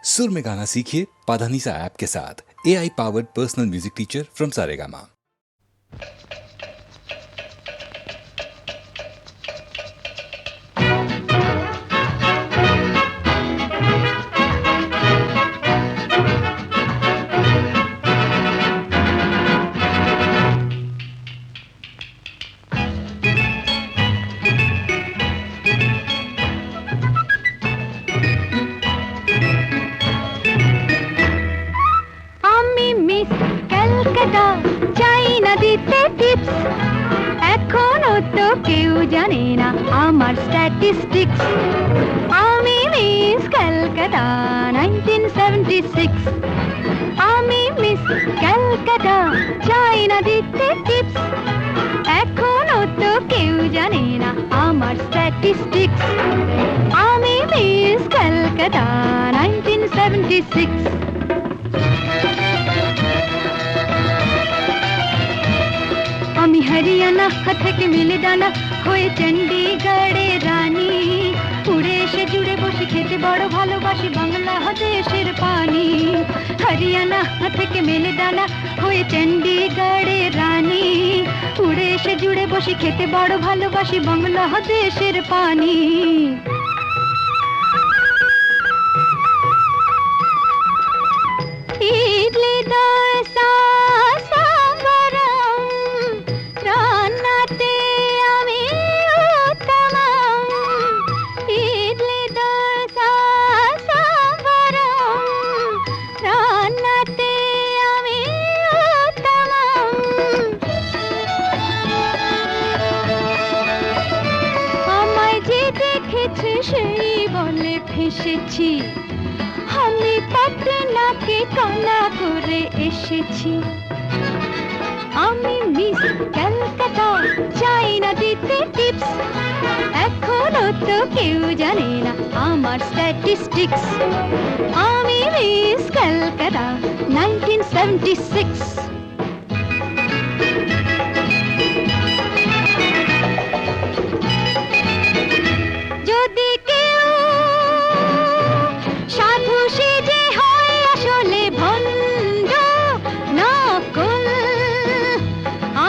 सुर में गाना सीखिए पाधानीसा ऐप के साथ। AI powered personal music teacher from Saregama. এখনো তো কেউ জানে না আমার স্ট্যাটিস্টিক্স। আমি মিস ক্যালকাটা 1976। আমি মিস ক্যালকাটা চাই না দিতে টিপস। এখনো তো কেউ জানে না আমার স্ট্যাটিস্টিক্স। আমি মিস ক্যালকাটা 1976। আমি হরিয়ানা থেকে মিলে ডানা হয়ে চণ্ডীগড়ের রানী। উড়ে এসে জুড়ে বসে খেতে বড় ভালোবাসি বাংলাদেশের পানি। হরিয়ানা থেকে মেলে ডানা হয়ে চণ্ডীগড়ের রানী। উড়ে এসে জুড়ে বসে খেতে বড় ভালোবাসি বাংলাদেশের পানি। ইডলি দোসা সেই বলে ফেসেছি, আমি পাটনাকে কানা করে এসেছি। আমি মিস ক্যালকাটা চাই না দিতে টিপস। এখনো তো কেউ জানে না আমার স্ট্যাটিস্টিক্স। আমি মিস ক্যালকাটা 1976। যদি কেউ সাধু সেজে হয় আসলে ভণ্ড নকল,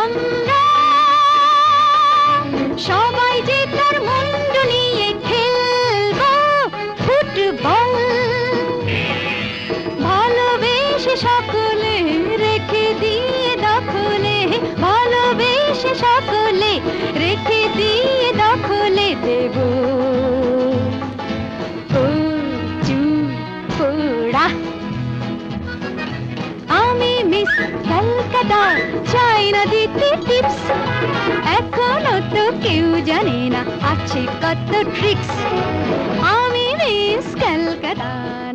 আমরা সবাই যে তার মুন্ডু নিয়ে খেলবো ফুটবল। ভালোবেসে সকলে রেখে দিয়ে দখলে, ভালোবেসে সকলে রেখে দিয়ে দখলে দেব পোড়া। আমি মিস ক্যালকাটা চাই না দিতে টিপস। এখনো তো কেউ জানে না আছে কত ট্রিক্স। আমি মিস ক্যালকাটা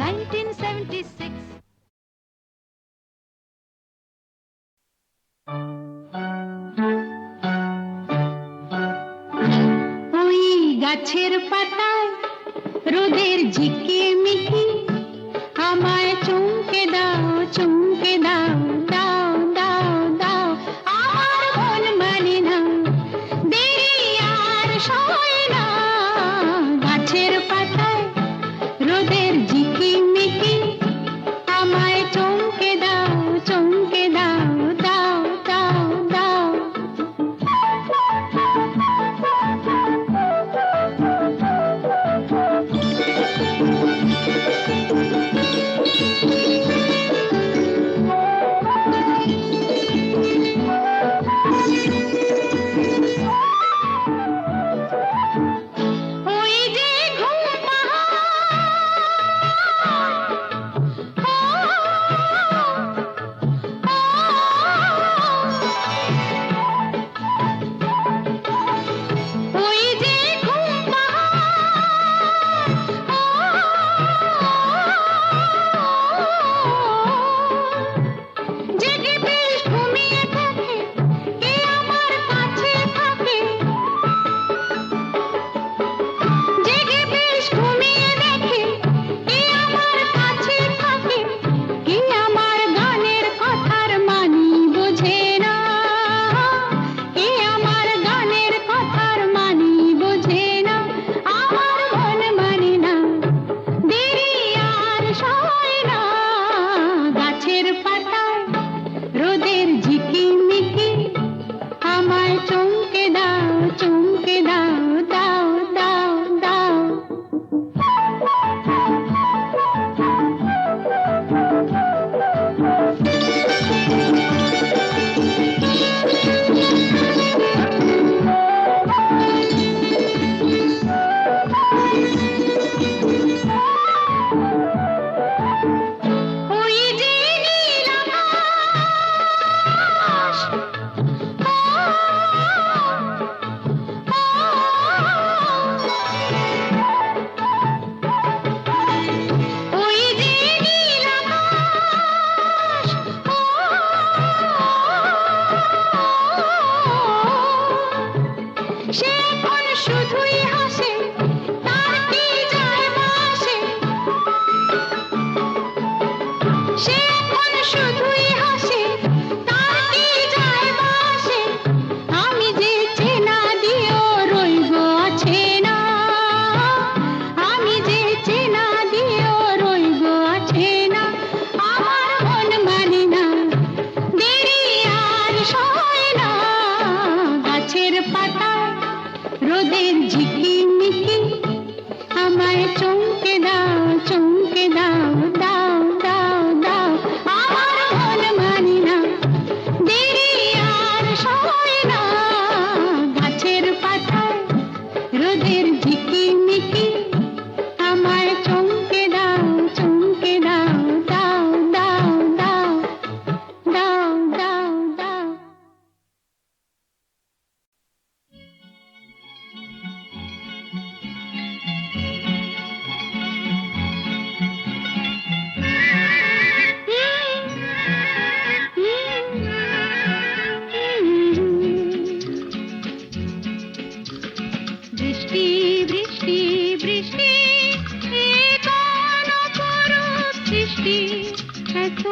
1976। ওই গাছের পাতায় রোদের ঝিকিমিকি আমায় চমকে দাও, চমকে দাও, দাও দাও দাও। আমার মন মানে না, দেরি আর সয় না। গাছের পাতায় রোদের ঝিকিমিকি আমায় চমকে দাও, চমকে দাও, দাও দাও দাও।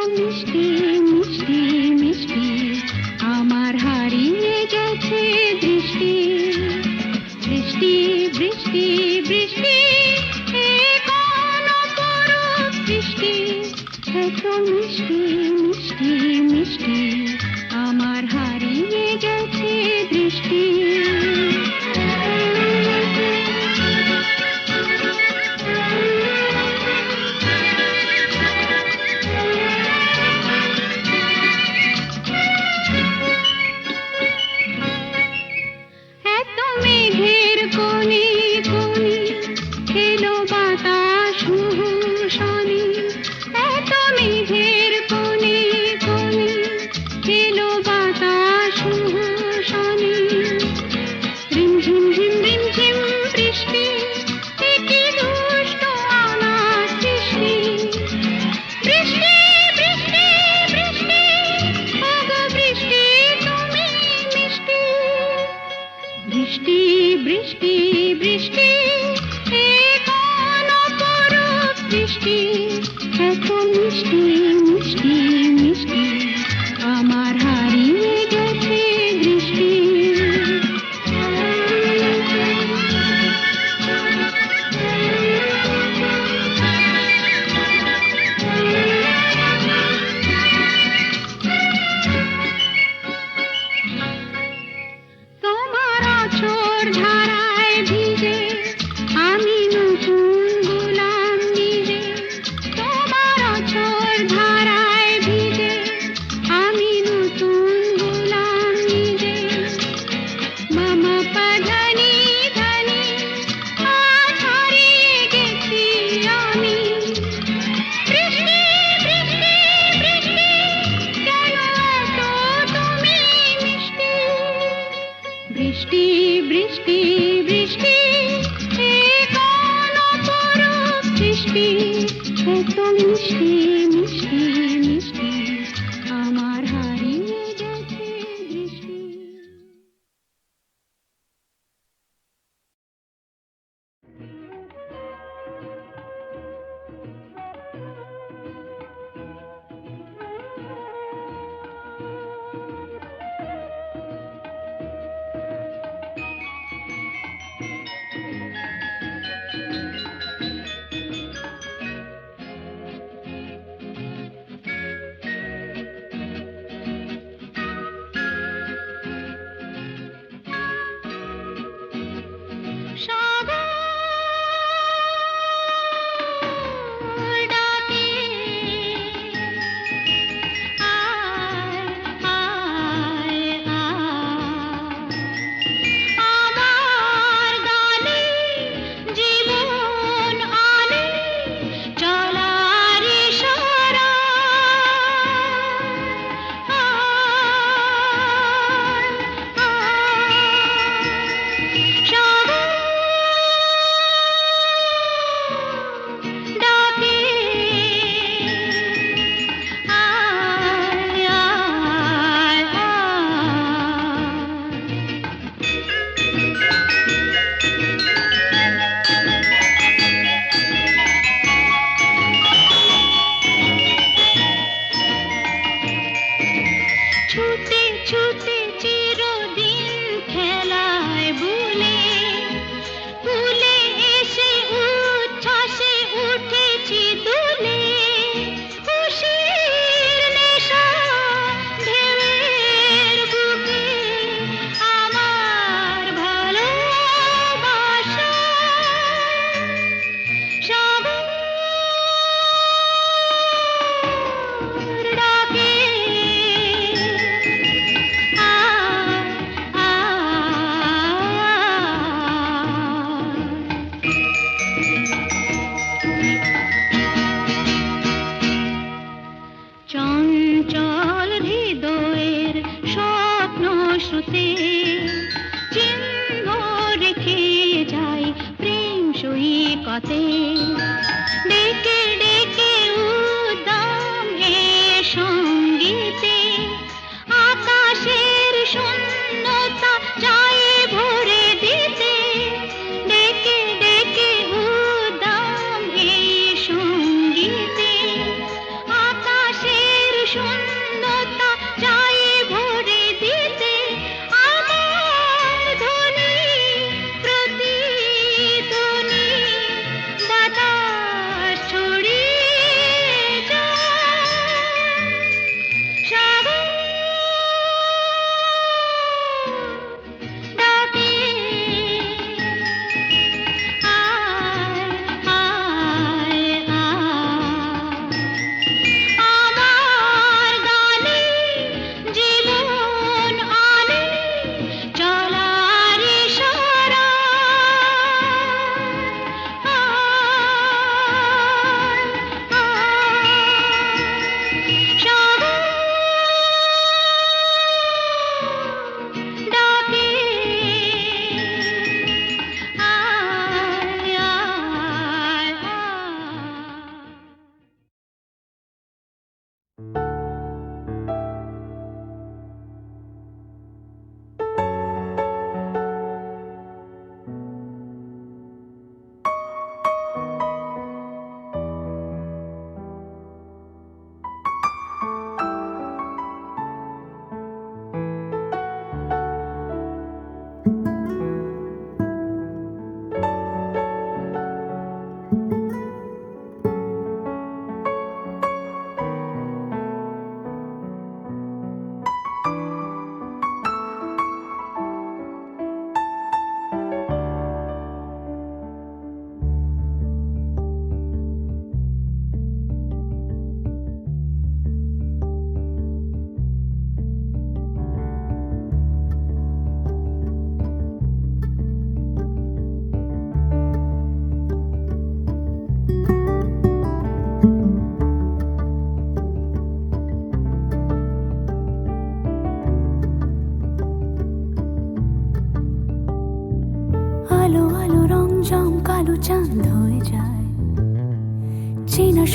মিষ্টি মিষ্টি মিষ্টি আমার হারিয়ে গেছে দৃষ্টি বৃষ্টি বৃষ্টি বৃষ্টি এ কোন অপরূপ বৃষ্টি এত মিষ্টি মিষ্টি মিষ্টি আমার হারিয়ে গেছে দৃষ্টি এত মেঘের কোণে কোণে এলো বাতাস হুহুশানি এত মেঘের কোণে কোণে এলো বাতাস হুহুশানি রিমঝিম ঝিম রিমঝিম বৃষ্টি এ কি দুষ্ট আমার সৃষ্টি বৃষ্টি বৃষ্টি বৃষ্টি ওগো বৃষ্টি তুমি মিষ্টি বৃষ্টি বৃষ্টি বৃষ্টি এ কোন অপরূপ বৃষ্টি এত মিষ্টি মিষ্টি মিষ্টি আমার হারিয়ে গেছে দৃষ্টি তোমার আঁচড় ধারায় ভিজে আমি নতুন গোলাম নিজে তোমার আঁচড় ধারায় ভিজে আমি নতুন গোলাম নিজে মামা পাধানি ধানি আজ হারিয়ে গেছি আমি বৃষ্টি বৃষ্টি বৃষ্টি কেন এত তুমি মিষ্টি বৃষ্টি বৃষ্টি বৃষ্টি এ কোন অপরূপ সৃষ্টি এত মিষ্টি মিষ্টি মিষ্টি আমার হারিয়ে গেছে দৃষ্টি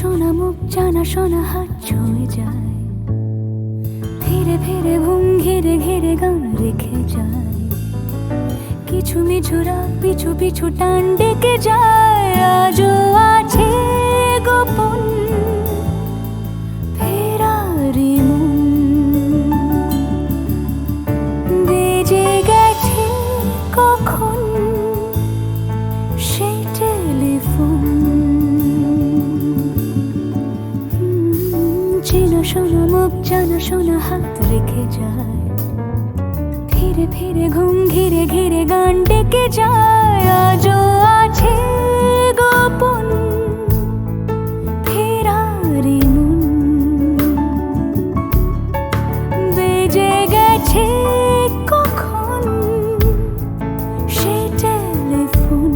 শোনা মুখ জানা শোনা হাত ছুঁয়ে যায়, ফিরে ফিরে ঘুম ঘিরে ঘিরে গান রেখে যায়, কিছু মিছু রাত পিছু পিছু টান ডেকে যায়। আজও আছে গোপন ফেরারি মন, বেজে গেছে কখন সেই টেলিফোন। চেনা শোনা মুখ জানা শোনা হাত রেখে যায়, ফিরে ফিরে ঘুম ঘিরে ঘিরে গান ডেকে যায়। আজও আছে গোপন ফেরারি মন, বেজে গেছে কখন সেই টেলিফোন।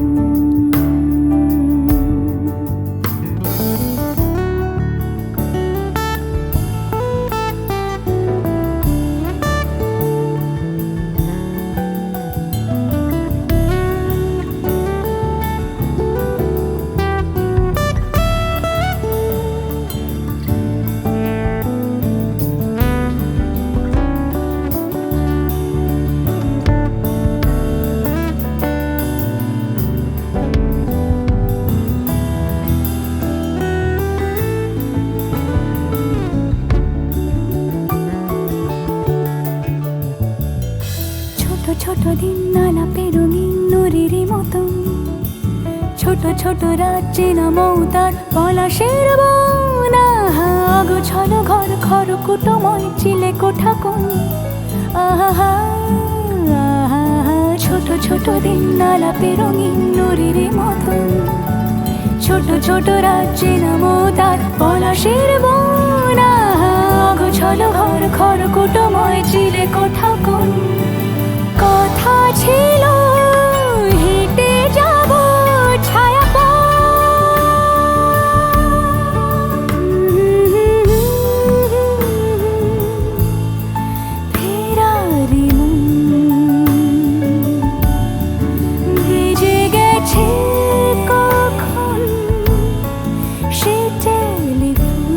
ছোট দিন আলাপে রঙিন নুরির মতন, ছোট ছোট রাজ্যে নামও তার পলাশের বন। গোছালো ঘর খর কুটময় চিলে কোঠা কোন, আহা ছোট ছোট দিন আলাপে রঙিন নুরির মতন, ছোট ছোট রাজ্যে নামও তার পলাশের বন। গোছালো ঘর খর কুটময় চিলে কোঠা কোন, কথা ছিল হেঁটে যাব ছায়া ফেরারি মন, ভেজে গেছে কখন সে টেলিফোন।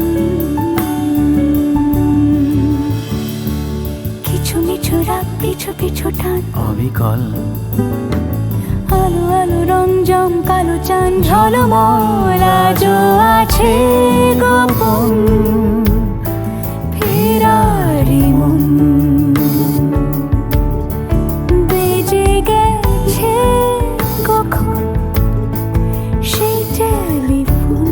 কিছু মিছু রাত পিছু পিছু টান অবিকল, আলো আলো রং জম কালো চান ঝলমল। আজও আছে গোপন ফেরারি মন, বেজে গেছে কখন সেই টেলিফোন।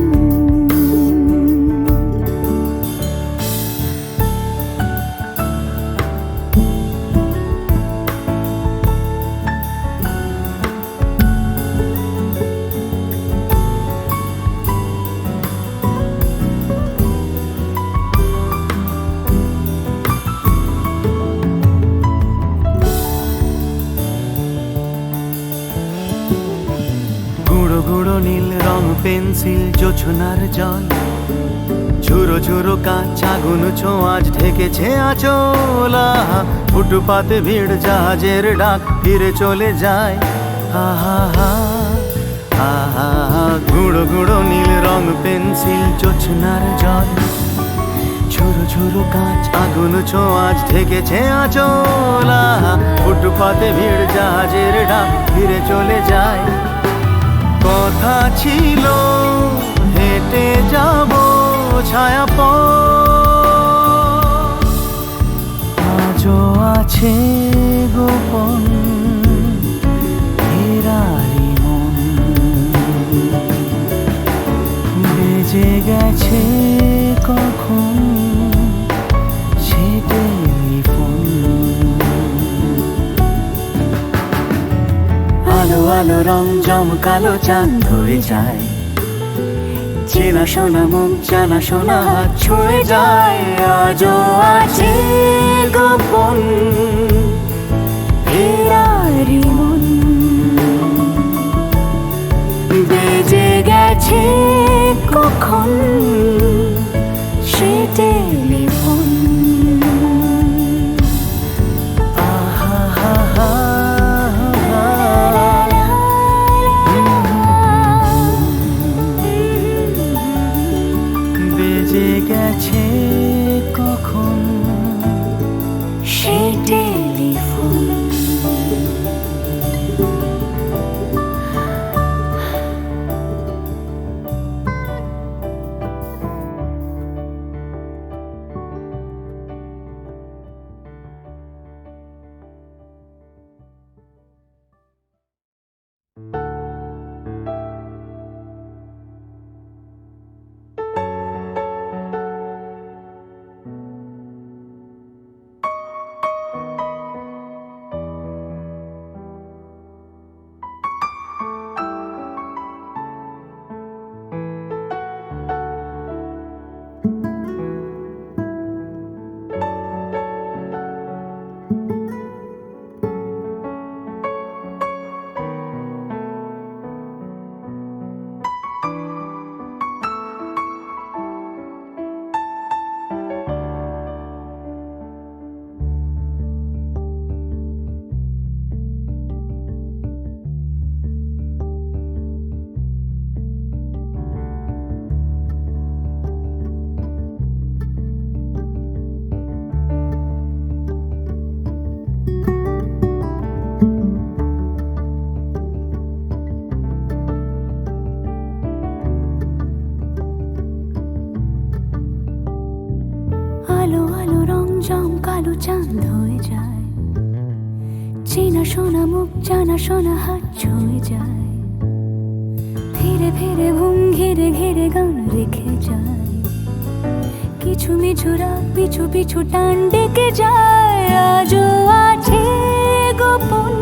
গুঁড়ো গুঁড়ো নীল রং পেন্সিল জোছনার জল, ঝুরো ঝুরো কাঁচ আগুন ছোঁয়াজ ঢেকেছে আচলা। ফুটপাতে ভিড় জাহাজের ডাক ফিরে চলে যায়, আহা আহা। গুঁড়ো গুঁড়ো নীল রং পেন্সিল জোছনার জল, ঝুরো ঝুরো কাঁচ আগুন ছোঁয়াজ ঢেকেছে আচলা। ফুটপাতে ভিড় জাহাজের ডাক ফিরে চলে যায়, কথা ছিল হেঁটে যাব ছায়া আজও আছে গোপন ফেরারি মন, বেজে গেছে কখন সে টেলিফোন। আলো আলো রং জমকালো চাঁদ ধরে যায়, চেনা শোনা মুখ জানা শোনা হাত ছুঁয়ে যায়। আজও আছে গোপন ফেরারি মন, বেজে গেছে কখন সে টেলিফোন। গেছে কখন সেই টেলিফোন। আলো আলো রং জম কালো চাঁদ হয়ে যায়, চেনা শোনা মুখ জানা শোনা হাত ছুঁয়ে যায়, ধীরে ধীরে ঘুম ঘিরে ঘিরে গান রেখে যায়, কিছু মিছু রাত পিছু পিছু টান ডেকে যায়। আজও আছে গোপন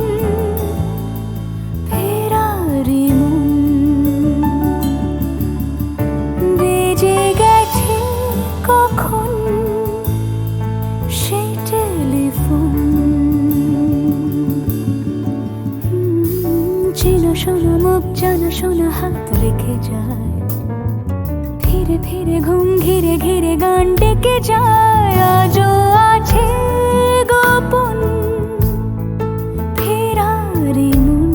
ফেরারি মন, বেজে গেছে কখন সেই টেলিফোন। চেনা শোনা মুখ জানা শোনা হাত রেখে যায়, ধীরে ধীরে ঘুম ঘিরে ঘিরে গান ডেকে যায়। আজও আছে গোপন ফেরারি মন,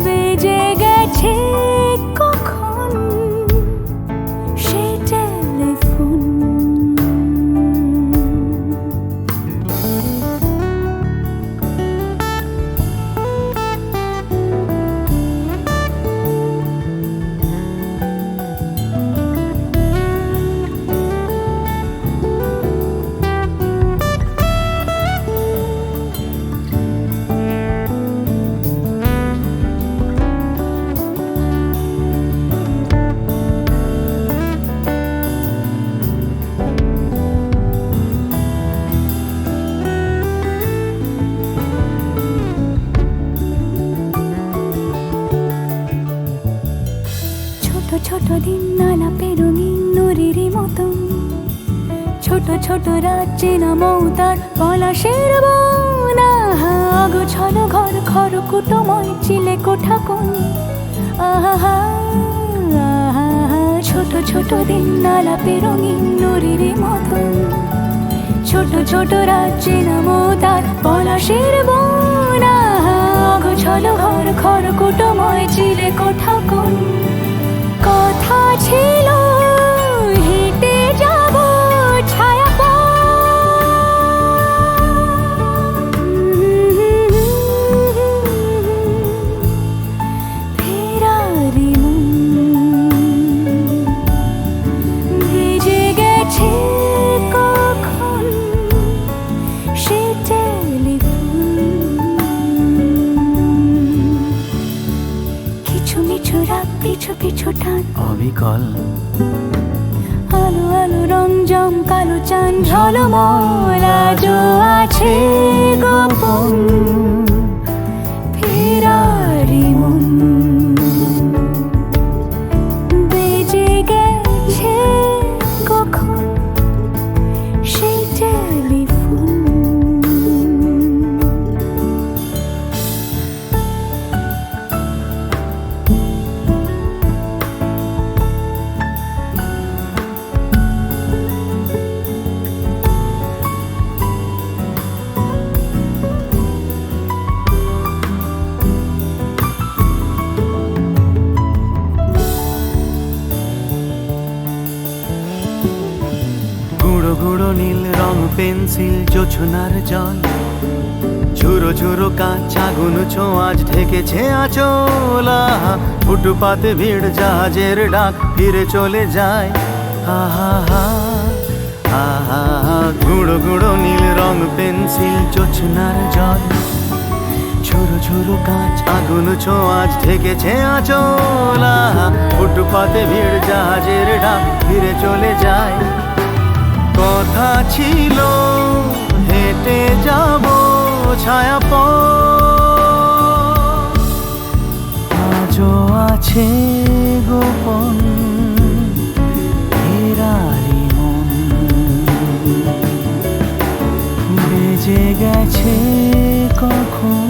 বেজে গেছে কখন সেই টেলিফোন। ছোট দিন আলাপে রঙিন নুরির মতন, ছোট ছোট রাত চেনা মৌতার পলাশের বন। গোছানো ঘর খড়কুটোময় চিলে কোঠা কোন, আহা ছোট ছোট দিন আলাপে রঙিন নুরির মতন, ছোট ছোট রাত চেনা মৌতার পলাশের বন। গোছানো ঘর খড়কুটোময় চিলে কোঠা কোন, কথা ছিল হেঁটে যাব ছায়া ফেরারি মন, ভেজে গেছে কখন সে টেলিফোন। কিছু মিছু রাত পিছু পিছু টান অবিকল, আলো আলো রং জম কালো চাঁদ ঝলমল। আজও আছে গোপন ফেরারি মন, বেজে গেছে কখন সেই টেলিফোন। গুঁড়ো গুঁড়ো নীল রং পেন্সিল জোছনার জল, ঝুরো ঝুরো কাঁচ আগুন ছোঁয়াচ ঢেকেছে আঁচল। আহা, ফুটপাতে ভিড় জাহাজের ডাক ফিরে চলে যায়। আহা হা আহা, গুঁড়ো গুঁড়ো নীল রং পেন্সিল জোছনার জল, ঝুরো ঝুরো কাঁচ আগুন ছোঁয়াচ ঢেকেছে আঁচল। আহা, ফুটপাতে ভিড় জাহাজের ডাক ফিরে চলে যায়। কথা ছিল হেঁটে যাব ছায়া পথ, আজও আছে গোপন ফেরারি মন, বেজে গেছে কখন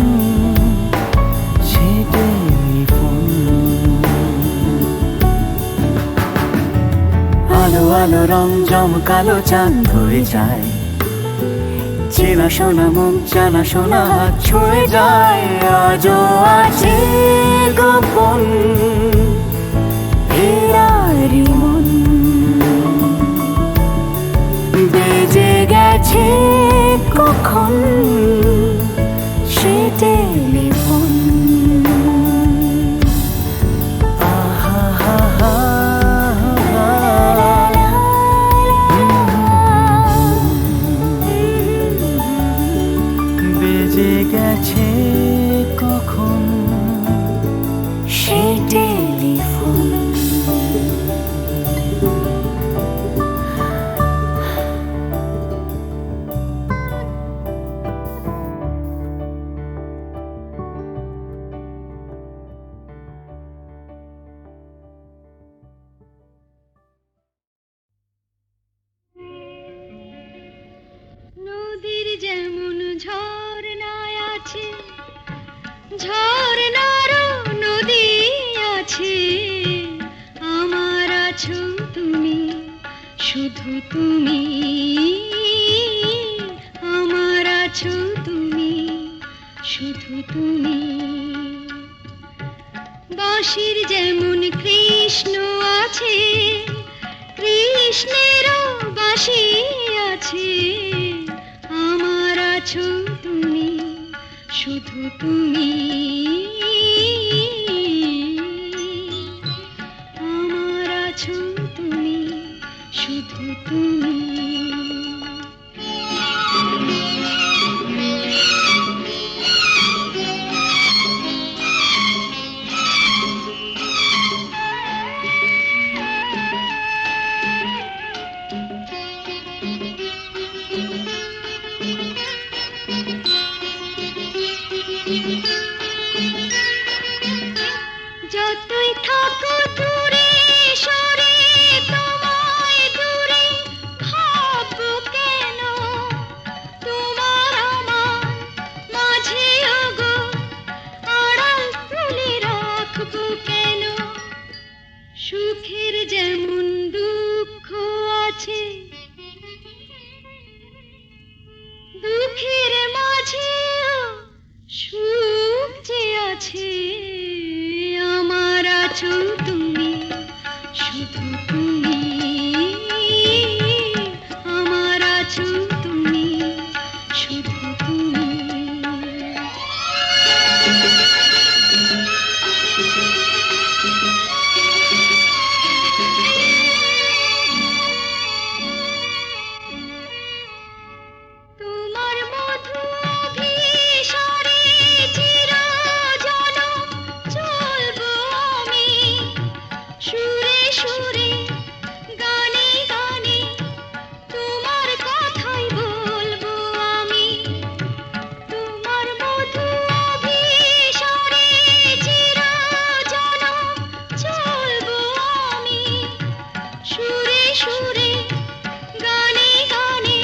সে টেলিফোন। আলো আলো রং জমকালো চাঁদ হয়ে যায়, চেনা শোনা মুখ জানা শোনা হাত ছুঁয়ে যায়। আজও আছে গোপন ফেরারি মন, বেজে গেছে কখন সে টেলিফোন। আহা হা হা বেজে গেছে কখন সে টেলিফোন। নদীর যেমন ঝর্ণায় আছে, ঝর্ণারও নদী আছে, আমার আছো তুমি, শুধু তুমি, আমার আছো তুমি, শুধু তুমি। বাঁশির যেমন কৃষ্ণ আছে, কৃষ্ণেরও বাঁশি আছে, আমার আছো তুমি, শুধু তুমি, আমার আছো তুমি, শুধু তুমি। যতই থাকো দূরে সরে, তোমায় দূরে ভাববো কেন, তোমার আমার মাঝে ওগো আড়াল তুলে রাখবো কেন। সুখের যেমন দুঃখ আছে, দুঃখের মাঝেও সুখ যে আছে, আমার আছো তুমি, শুধু তুমি, আমার আছো তুমি, শুধু তুমি। তোমার মধু অভিসারে চিরজনম চলবো আমি, সুরে সুরে গানে গানে তোমার কথাই বলবো আমি। তোমার মধু অভিসারে চিরজনম চলবো আমি, সুরে সুরে গানে গানে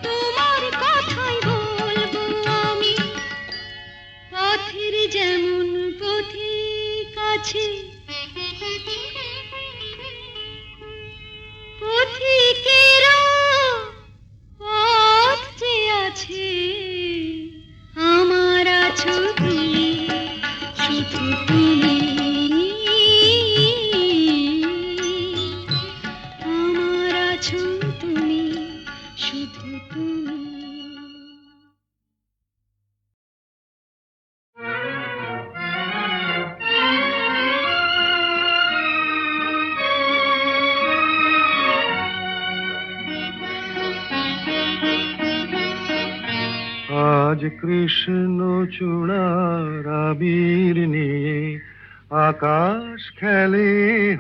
তোমার কথাই বলবো আমি। পথের যেমন পথিক আছে, পথিকেরও পথ যে আছে, আমার আছো তুমি, শুধু তুমি, আমার আজ কৃষ্ণ চূড়ার আবির নিয়ে আকাশ খেলে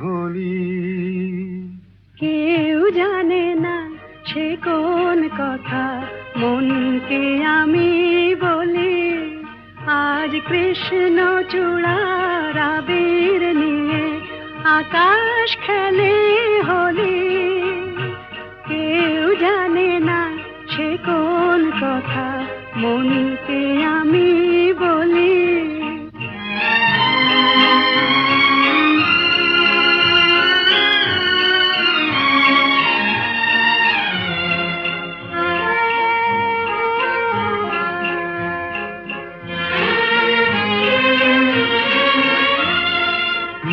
হোলি। কেউ জানে না সে কোন কথা মনকে আমি বলি। আজ কৃষ্ণ চূড়ার আবির নিয়ে আকাশ খেলে হোলি। কেউ জানে না সে কোন কথা মনকে আমি বলি।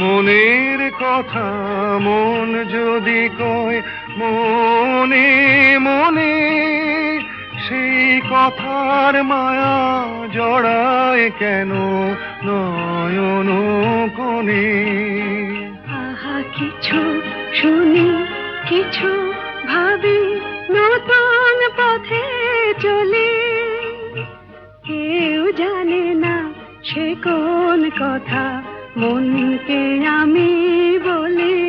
মনের কথা মন যদি কয় মনে মনে, সেই কথার মায়া জড়ায় কেন নয়ন কোণে। আহা কিছু শুনি কিছু ভাবি নতুন পথে চলি। কেউ জানে না সে কোন কথা মনকে আমি বলি।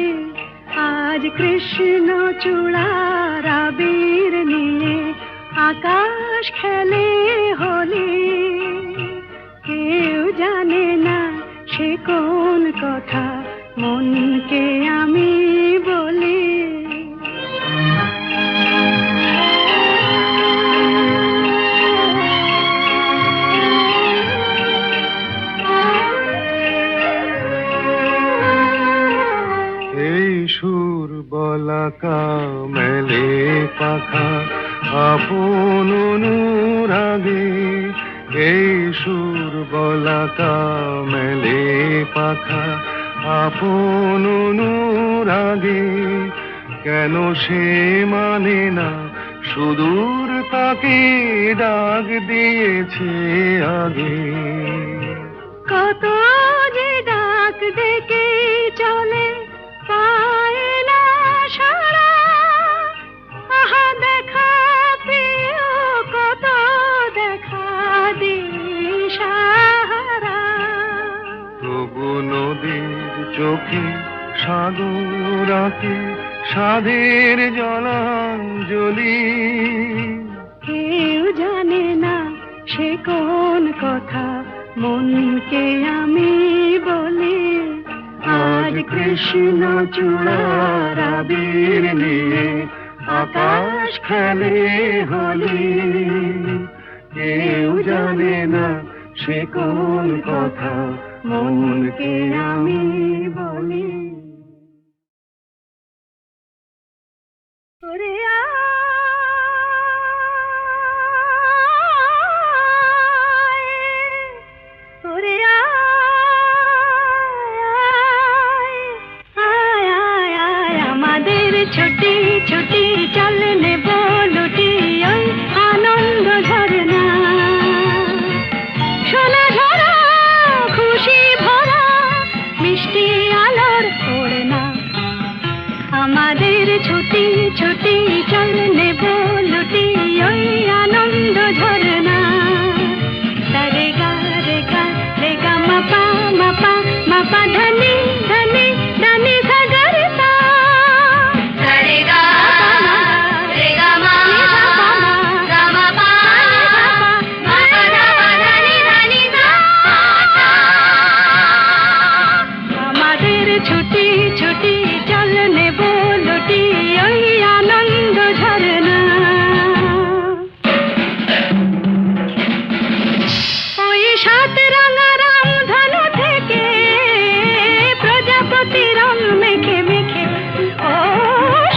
আজ কৃষ্ণ চূড়ার আবির নিয়ে আকাশ খেলে হোলি। কেউ জানে না সে কোন কথা মনকে আমি বলি। এই সুর বলাকা মেলে পাখা আপন অনুরাগে। এই সুর বলাকা মেলে পাখা আপন অনুরাগে। কেন সে মানে না সুদূর তাকে ডাক দিয়েছে আগে। কত যে ডাক ডেকে চলে পায় না সারা। আহা দেখা প্রিয় কত দেখা দিশাহারা। তবু নদীর চোখে সাগর আঁকে সাধের জলাঞ্জলি। কেউ জানে না সে কোন কথা মনকে আমি বলি। আজ কৃষ্ণ চূড়ার আবির নিয়ে আকাশ খেলে হোলি। কেউ জানে না সে কোন কথা মনকে আমি বলি। ওরে আয়, ওরে আয়, আয়, আয়, আমাদের ছুটি ছুটি চল নেব লুটি ওই আনন্দ ঝরনা। সোনা ঝরা খুশি ভরা মিষ্টি আলোর ওড়না। আমাদের ছুটি ছুটি চল নেব লুটি ওই আনন্দ ঝরনা। রে গা রে গা রে গা মাপা মাপা মাপা ধনি ধনি ধনি সাগর সা। রে গা রে গা মা গা মা পা মা পা ধনি ধনি সা। আমাদের ছুটি ছুটি চল নেব লুটি ওই আনন্দ ঝরনা। ওই সাত রাঙা রামধনু থেকে প্রজাপতি রং মেখে মেখে। ও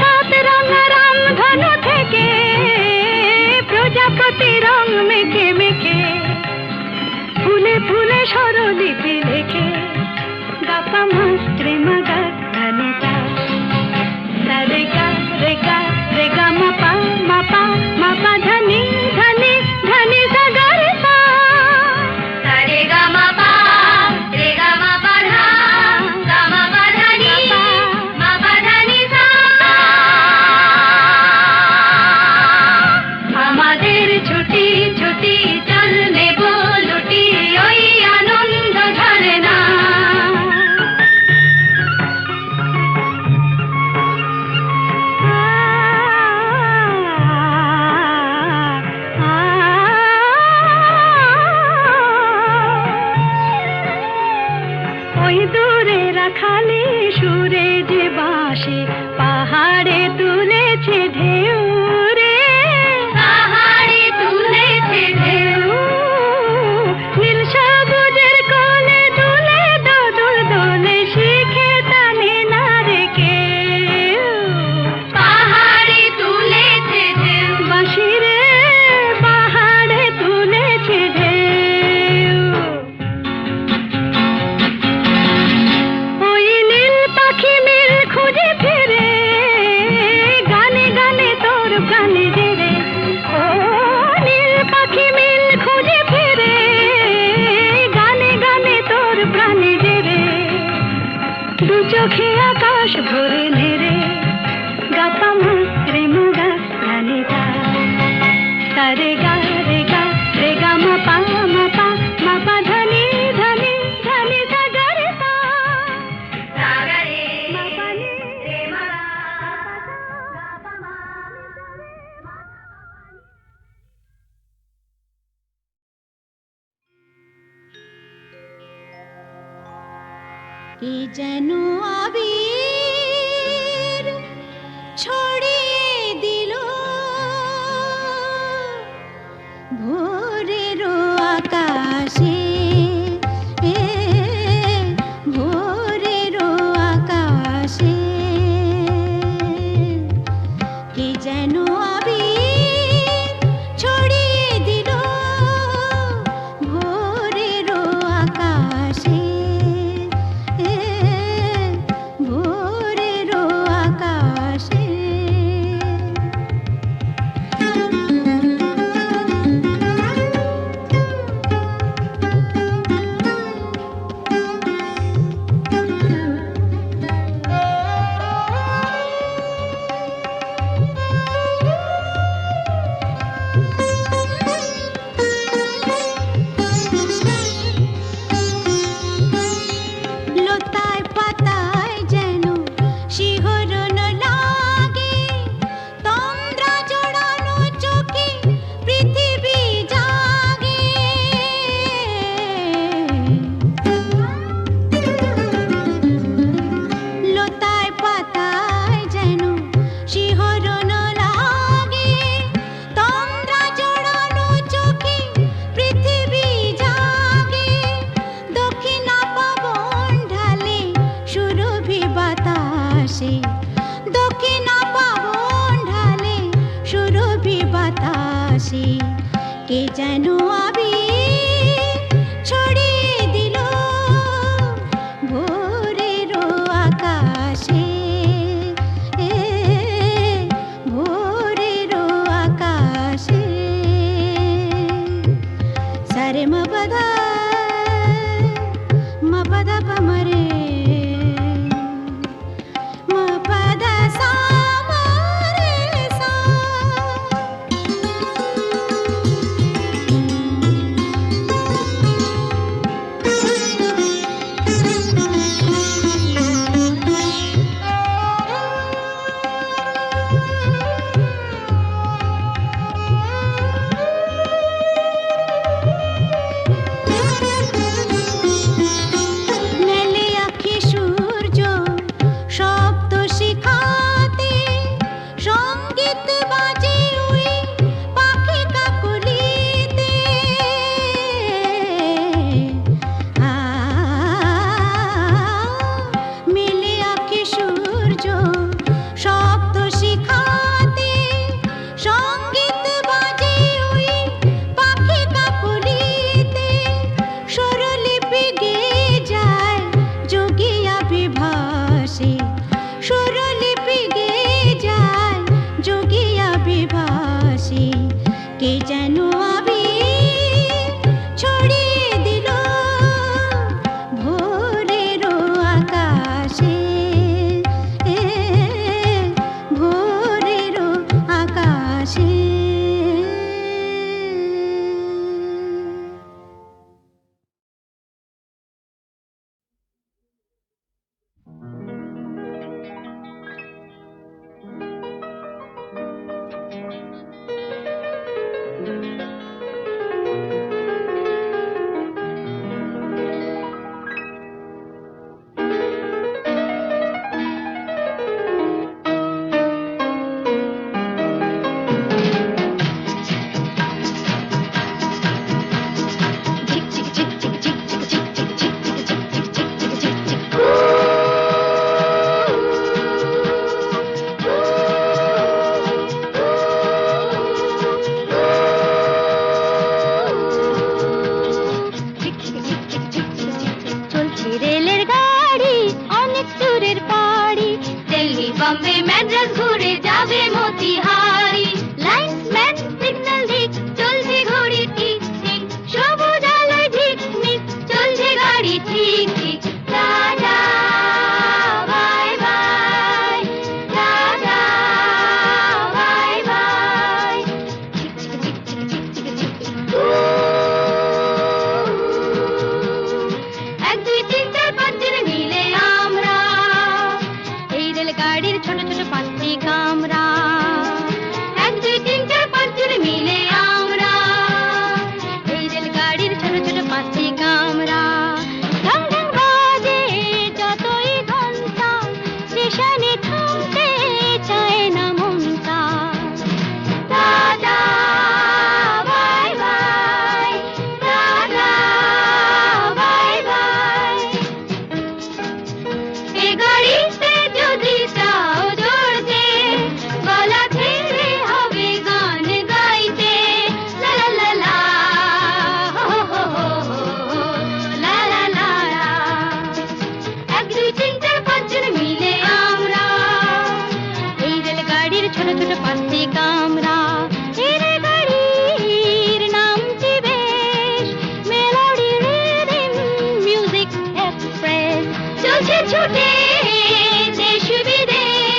সাত রাঙা রামধনু থেকে প্রজাপতি রং মেখে মেখে। ফুলে ফুলে স্বরলিপি লেখে গাপা মাস্ত্রে মাগা ধনিতা। রে গা রে গা রে গা মাপা মাপা মাপা ধনি ধনি ধনি সাগর সা। রে গা মাপা রে গা মাপা ধা গা মাপা ধনি মাপা ধনি সা। আমাদের ছুটি ছুটি চল কে যেন আবির ছড়িয়ে দিল ভোরের আকাশে, ভোরের আকাশে কে যেন আবির ছড়িয়ে দিল ভোরের আকাশে, ভোরের আকাশে। লতায় পাতায় যেন শিহরণ লাগে, তন্দ্রা জড়ানো চোখে পৃথিবী জাগে। লতায় পাতায় যেন শিহরণ লাগে, তন্দ্রা জড়ানো চোখে পৃথিবী জাগে। দক্ষিণা পবন ঢালে সুরভি বাতাসে, দক্ষিণা পবন ঢালে সুরভি বাতাসে কে যেন আবির ছড়িয়ে দিল ভোরের আকাশে, ভোরের আকাশে। সারে মপদা মপদা পমরে মপদা সা মরে সা। মেলে আঁখি সূর্য শব্দ শিখাতে, সঙ্গীত বাজে ওই পাখি কাকলিতে। মেলে আঁখি সূর্য শব্দ শিখাতে, সঙ্গীত বাজে ওই পাখি কাকলিতে। স্বরলিপি গেয়ে যায় যোগিয়া বিভাসে, স্বরলিপি গেয়ে যায় যোগিয়া বিভাসে কে যেন আবির ছড়িয়ে দিল ভোরের আকাশে, ভোরের আকাশে। চলছে রেলের গাড়ি অনেক দূরের পাড়ি, দিল্লি বম্বে ম্যাড্রাস ঘুরে যাবে মতিহারি। লাইনম্যান সিগন্যাল দিক, চলছে ঘড়ি ঠিক ঠিক, সবুজ আলোয় ঝিকমিক, চলছে গাড়ি ঠিক ঠিক। Tata bye bye, tata bye bye. এক দুই তিন চার পাঁচ জন মিলে আমরা এই রেলগাড়ির ছোট ছোট পাঁচটি কামরা। এক দুই তিন চার পাঁচ জন মিলে আমরা এই রেলগাড়ির ছোট ছোট পাঁচটি কামরা। ঢং ঢং বাজে দেশ বিদেশ